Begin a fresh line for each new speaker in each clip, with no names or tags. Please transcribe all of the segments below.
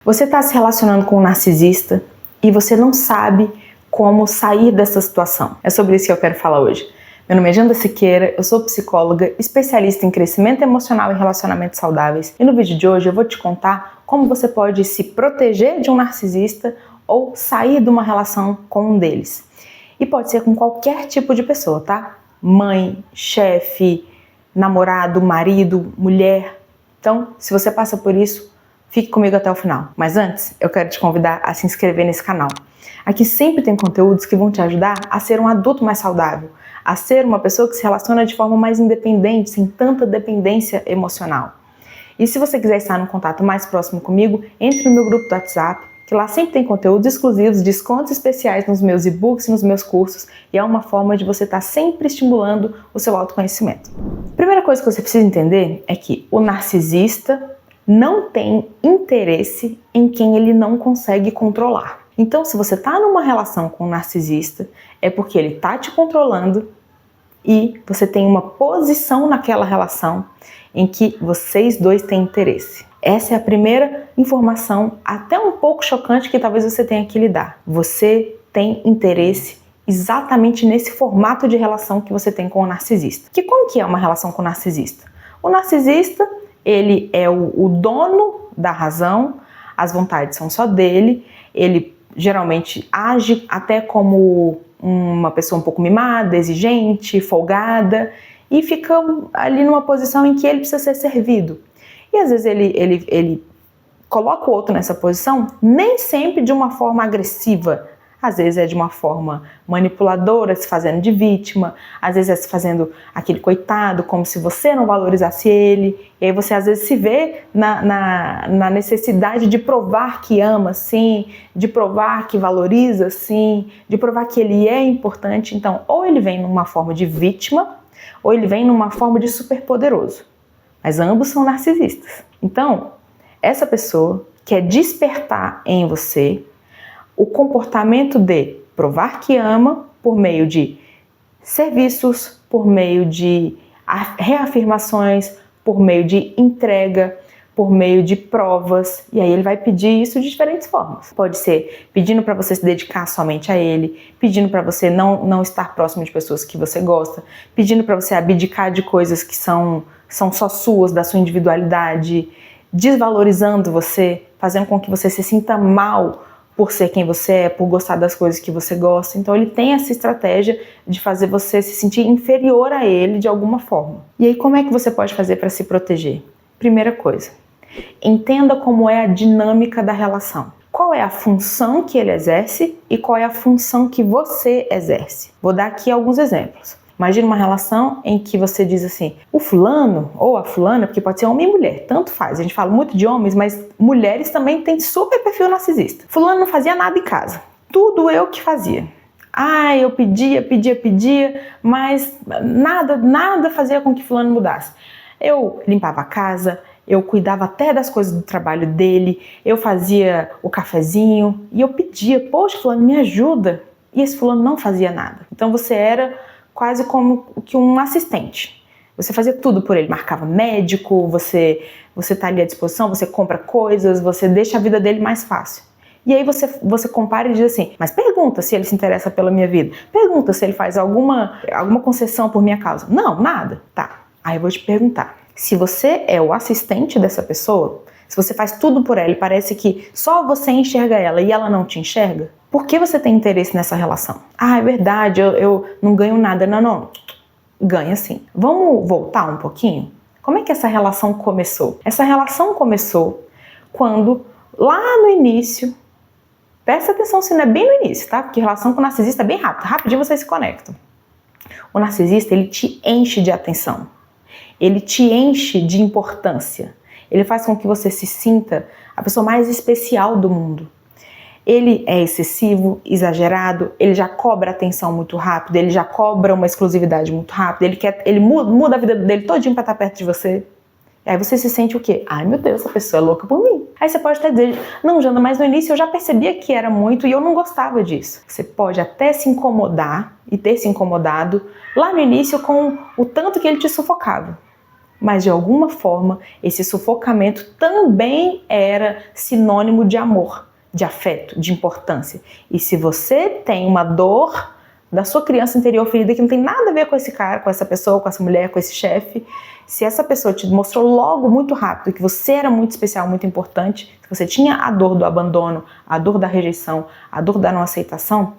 Você está se relacionando com um narcisista e você não sabe como sair dessa situação. É sobre isso que eu quero falar hoje. Meu nome é Janda Siqueira, eu sou psicóloga, especialista em crescimento emocional e relacionamentos saudáveis. E no vídeo de hoje eu vou te contar como você pode se proteger de um narcisista ou sair de uma relação com um deles. E pode ser com qualquer tipo de pessoa, tá? Mãe, chefe, namorado, marido, mulher. Então, se você passa por isso, fique comigo até o final. Mas antes, eu quero te convidar a se inscrever nesse canal. Aqui sempre tem conteúdos que vão te ajudar a ser um adulto mais saudável, a ser uma pessoa que se relaciona de forma mais independente, sem tanta dependência emocional. E se você quiser estar num contato mais próximo comigo, entre no meu grupo do WhatsApp, que lá sempre tem conteúdos exclusivos, descontos especiais nos meus e-books e nos meus cursos, e é uma forma de você estar sempre estimulando o seu autoconhecimento. Primeira coisa que você precisa entender é que o narcisista não tem interesse em quem ele não consegue controlar. Então, se você está numa relação com um narcisista, é porque ele está te controlando e você tem uma posição naquela relação em que vocês dois têm interesse. Essa é a primeira informação, até um pouco chocante, que talvez você tenha que lidar. Você tem interesse exatamente nesse formato de relação que você tem com o narcisista. Como que é uma relação com o narcisista? O narcisista, ele é o dono da razão, as vontades são só dele, ele geralmente age até como uma pessoa um pouco mimada, exigente, folgada, e fica ali numa posição em que ele precisa ser servido. E às vezes ele coloca o outro nessa posição, nem sempre de uma forma agressiva, às vezes é de uma forma manipuladora, se fazendo de vítima, às vezes é se fazendo aquele coitado, como se você não valorizasse ele, e aí você às vezes se vê na necessidade de provar que ama, sim, de provar que valoriza, sim, de provar que ele é importante. Então, ou ele vem numa forma de vítima, ou ele vem numa forma de superpoderoso. Mas ambos são narcisistas. Então, essa pessoa quer despertar em você o comportamento de provar que ama por meio de serviços, por meio de reafirmações, por meio de entrega, por meio de provas. E aí ele vai pedir isso de diferentes formas. Pode ser pedindo para você se dedicar somente a ele, pedindo para você não estar próximo de pessoas que você gosta, pedindo para você abdicar de coisas que são só suas, da sua individualidade, desvalorizando você, fazendo com que você se sinta mal por ser quem você é, por gostar das coisas que você gosta. Então ele tem essa estratégia de fazer você se sentir inferior a ele de alguma forma. E aí como é que você pode fazer para se proteger? Primeira coisa, entenda como é a dinâmica da relação. Qual é a função que ele exerce e qual é a função que você exerce? Vou dar aqui alguns exemplos. Imagina uma relação em que você diz assim, o fulano ou a fulana, porque pode ser homem e mulher, tanto faz. A gente fala muito de homens, mas mulheres também têm super perfil narcisista. Fulano não fazia nada em casa, tudo eu que fazia. Eu pedia, mas nada fazia com que fulano mudasse. Eu limpava a casa, eu cuidava até das coisas do trabalho dele, eu fazia o cafezinho e eu pedia, poxa, fulano, me ajuda. E esse fulano não fazia nada. Então você era quase como que um assistente. Você fazia tudo por ele, marcava médico, você tá ali à disposição, você compra coisas, você deixa a vida dele mais fácil. E aí você compara e diz assim, mas pergunta se ele se interessa pela minha vida, pergunta se ele faz alguma concessão por minha causa. Não, nada. Tá, aí eu vou te perguntar, se você é o assistente dessa pessoa, se você faz tudo por ela e parece que só você enxerga ela e ela não te enxerga, por que você tem interesse nessa relação? É verdade, eu não ganho nada. Não. Ganha sim. Vamos voltar um pouquinho? Como é que essa relação começou? Essa relação começou quando, lá no início, presta atenção se não é bem no início, tá? Porque relação com o narcisista é bem rápido, rapidinho vocês se conectam. O narcisista, ele te enche de atenção. Ele te enche de importância. Ele faz com que você se sinta a pessoa mais especial do mundo. Ele é excessivo, exagerado, ele já cobra atenção muito rápido, ele já cobra uma exclusividade muito rápido, ele muda a vida dele todinho pra estar perto de você. E aí você se sente o quê? Ai meu Deus, essa pessoa é louca por mim. Aí você pode até dizer, não Janda, mas no início eu já percebia que era muito e eu não gostava disso. Você pode até se incomodar e ter se incomodado lá no início com o tanto que ele te sufocava. mas de alguma forma esse sufocamento também era sinônimo de amor, de afeto, de importância. E se você tem uma dor da sua criança interior ferida que não tem nada a ver com esse cara, com essa pessoa, com essa mulher, com esse chefe, se essa pessoa te mostrou logo muito rápido que você era muito especial, muito importante, se você tinha a dor do abandono, a dor da rejeição, a dor da não aceitação,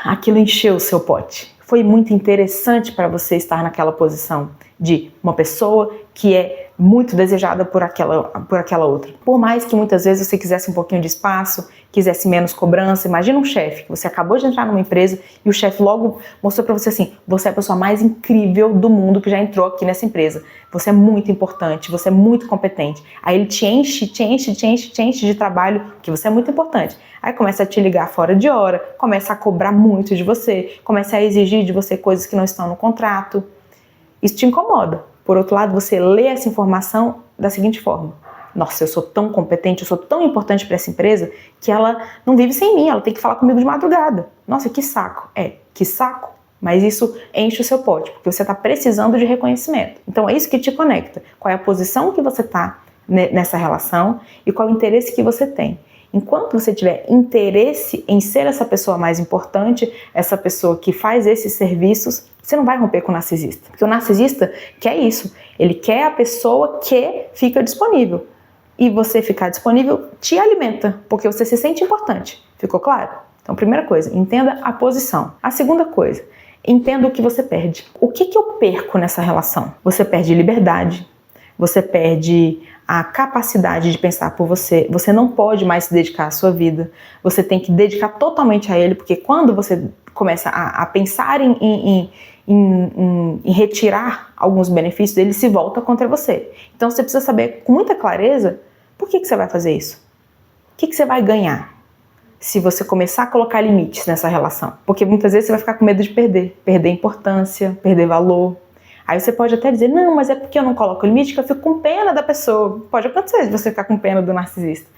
aquilo encheu o seu pote. Foi muito interessante para você estar naquela posição de uma pessoa que é muito desejada por aquela outra. Por mais que muitas vezes você quisesse um pouquinho de espaço, quisesse menos cobrança, imagina um chefe, que você acabou de entrar numa empresa e o chefe logo mostrou para você assim, você é a pessoa mais incrível do mundo que já entrou aqui nessa empresa. Você é muito importante, você é muito competente. Aí ele te enche de trabalho, porque você é muito importante. Aí começa a te ligar fora de hora, começa a cobrar muito de você, começa a exigir de você coisas que não estão no contrato. Isso te incomoda. Por outro lado, você lê essa informação da seguinte forma: nossa, eu sou tão competente, eu sou tão importante para essa empresa que ela não vive sem mim, ela tem que falar comigo de madrugada. Nossa, que saco. Que saco. Mas isso enche o seu pote, porque você está precisando de reconhecimento. Então é isso que te conecta. Qual é a posição que você está nessa relação e qual é o interesse que você tem. Enquanto você tiver interesse em ser essa pessoa mais importante, essa pessoa que faz esses serviços, você não vai romper com o narcisista. Porque o narcisista quer isso. Ele quer a pessoa que fica disponível. E você ficar disponível te alimenta, porque você se sente importante. Ficou claro? Então, primeira coisa, entenda a posição. A segunda coisa, entenda o que você perde. O que eu perco nessa relação? Você perde liberdade, você perde a capacidade de pensar por você, você não pode mais se dedicar à sua vida, você tem que dedicar totalmente a ele, porque quando você começa a pensar em retirar alguns benefícios, ele se volta contra você. Então você precisa saber com muita clareza por que você vai fazer isso. O que você vai ganhar se você começar a colocar limites nessa relação? Porque muitas vezes você vai ficar com medo de perder importância, perder valor. Aí você pode até dizer, não, mas é porque eu não coloco limite que eu fico com pena da pessoa. Pode acontecer de você ficar com pena do narcisista.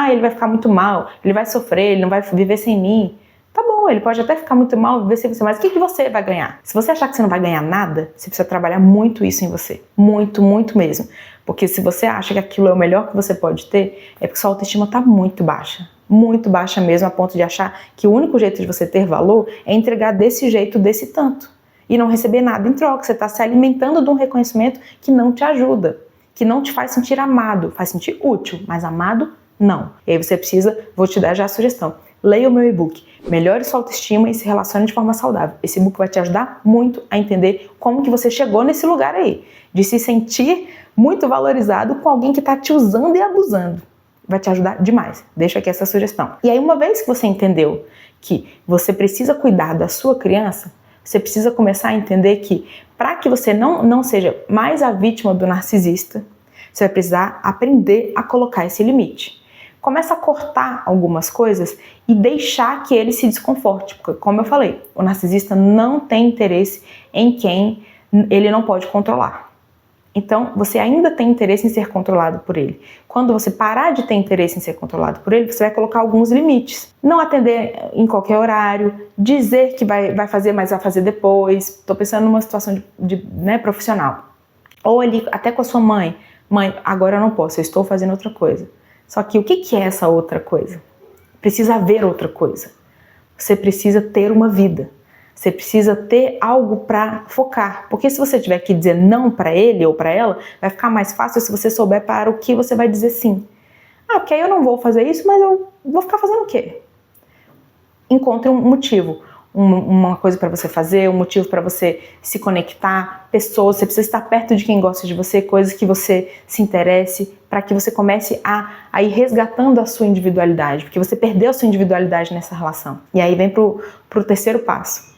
Ele vai ficar muito mal, ele vai sofrer, ele não vai viver sem mim. Tá bom, ele pode até ficar muito mal, viver sem você, mas o que você vai ganhar? Se você achar que você não vai ganhar nada, você precisa trabalhar muito isso em você. Muito, muito mesmo. Porque se você acha que aquilo é o melhor que você pode ter, é porque sua autoestima tá muito baixa mesmo, a ponto de achar que o único jeito de você ter valor é entregar desse jeito, desse tanto. E não receber nada em troca. Você está se alimentando de um reconhecimento que não te ajuda, que não te faz sentir amado, faz sentir útil, mas amado, não. E aí você precisa, vou te dar já a sugestão, leia o meu e-book, Melhore sua autoestima e se relacione de forma saudável. Esse e-book vai te ajudar muito a entender como que você chegou nesse lugar aí, de se sentir muito valorizado com alguém que está te usando e abusando. Vai te ajudar demais. Deixa aqui essa sugestão. E aí, uma vez que você entendeu que você precisa cuidar da sua criança, você precisa começar a entender que, para que você não seja mais a vítima do narcisista, você vai precisar aprender a colocar esse limite. Começa a cortar algumas coisas e deixar que ele se desconforte. Porque, como eu falei, o narcisista não tem interesse em quem ele não pode controlar. Então, você ainda tem interesse em ser controlado por ele. Quando você parar de ter interesse em ser controlado por ele, você vai colocar alguns limites. Não atender em qualquer horário, dizer que vai fazer, mas vai fazer depois. Estou pensando numa situação profissional. Ou ali, até com a sua mãe. Mãe, agora eu não posso, eu estou fazendo outra coisa. Só que o que é essa outra coisa? Precisa haver outra coisa. Você precisa ter uma vida. Você precisa ter algo para focar, porque se você tiver que dizer não para ele ou para ela, vai ficar mais fácil se você souber para o que você vai dizer sim. Porque aí eu não vou fazer isso, mas eu vou ficar fazendo o quê? Encontre um motivo, uma coisa para você fazer, um motivo para você se conectar, pessoas, você precisa estar perto de quem gosta de você, coisas que você se interesse, para que você comece a ir resgatando a sua individualidade, porque você perdeu a sua individualidade nessa relação. E aí vem pro terceiro passo.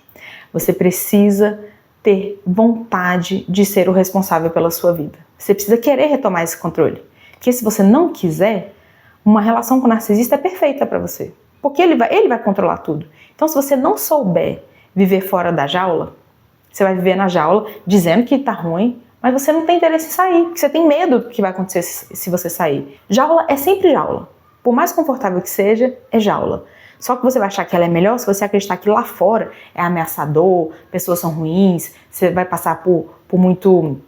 Você precisa ter vontade de ser o responsável pela sua vida. Você precisa querer retomar esse controle. Porque se você não quiser, uma relação com o narcisista é perfeita para você. Porque ele vai controlar tudo. Então, se você não souber viver fora da jaula, você vai viver na jaula dizendo que tá ruim, mas você não tem interesse em sair, porque você tem medo do que vai acontecer se você sair. Jaula é sempre jaula. Por mais confortável que seja, é jaula. Só que você vai achar que ela é melhor se você acreditar que lá fora é ameaçador, pessoas são ruins, você vai passar por muito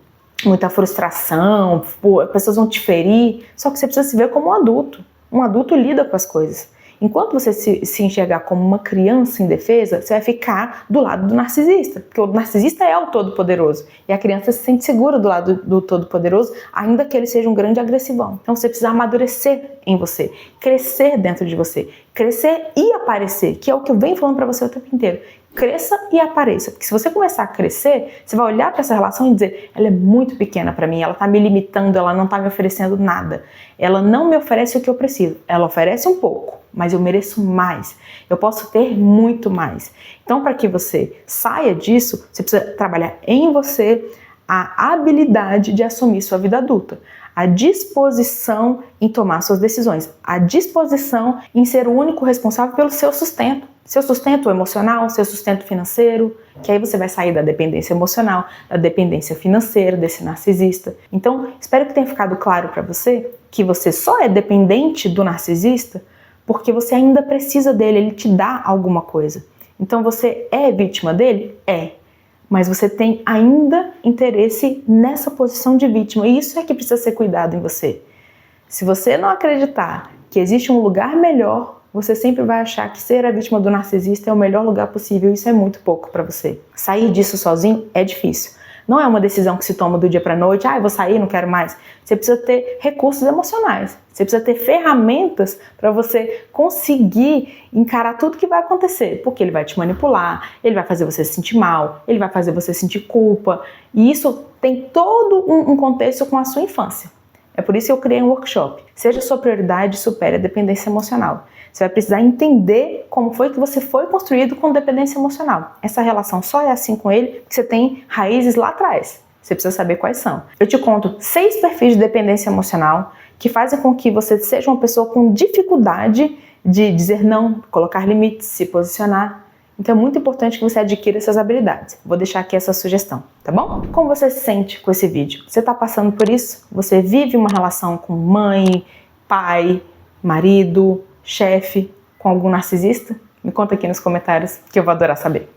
muita frustração, as pessoas vão te ferir, só que você precisa se ver como um adulto. Um adulto lida com as coisas. Enquanto você se enxergar como uma criança indefesa, você vai ficar do lado do narcisista, porque o narcisista é o todo-poderoso, e a criança se sente segura do lado do todo-poderoso, ainda que ele seja um grande agressivão. Então você precisa amadurecer em você, crescer dentro de você, crescer e aparecer, que é o que eu venho falando pra você o tempo inteiro. Cresça e apareça, porque se você começar a crescer, você vai olhar para essa relação e dizer, ela é muito pequena para mim, ela tá me limitando, ela não tá me oferecendo nada, ela não me oferece o que eu preciso, ela oferece um pouco, mas eu mereço mais, eu posso ter muito mais. Então, para que você saia disso, você precisa trabalhar em você a habilidade de assumir sua vida adulta, a disposição em tomar suas decisões, a disposição em ser o único responsável pelo seu sustento emocional, seu sustento financeiro, que aí você vai sair da dependência emocional, da dependência financeira, desse narcisista. Então, espero que tenha ficado claro para você que você só é dependente do narcisista porque você ainda precisa dele, ele te dá alguma coisa. Então, você é vítima dele? É. Mas você tem ainda interesse nessa posição de vítima, e isso é que precisa ser cuidado em você. Se você não acreditar que existe um lugar melhor, você sempre vai achar que ser a vítima do narcisista é o melhor lugar possível, e isso é muito pouco para você. Sair disso sozinho é difícil. Não é uma decisão que se toma do dia para a noite, eu vou sair, não quero mais. Você precisa ter recursos emocionais, você precisa ter ferramentas para você conseguir encarar tudo que vai acontecer, porque ele vai te manipular, ele vai fazer você se sentir mal, ele vai fazer você sentir culpa, e isso tem todo um contexto com a sua infância. É por isso que eu criei um workshop. Seja sua prioridade, supere a dependência emocional. Você vai precisar entender como foi que você foi construído com dependência emocional. Essa relação só é assim com ele porque você tem raízes lá atrás. Você precisa saber quais são. Eu te conto 6 perfis de dependência emocional que fazem com que você seja uma pessoa com dificuldade de dizer não, colocar limites, se posicionar. Então é muito importante que você adquira essas habilidades. Vou deixar aqui essa sugestão, tá bom? Como você se sente com esse vídeo? Você está passando por isso? Você vive uma relação com mãe, pai, marido, chefe, com algum narcisista? Me conta aqui nos comentários que eu vou adorar saber.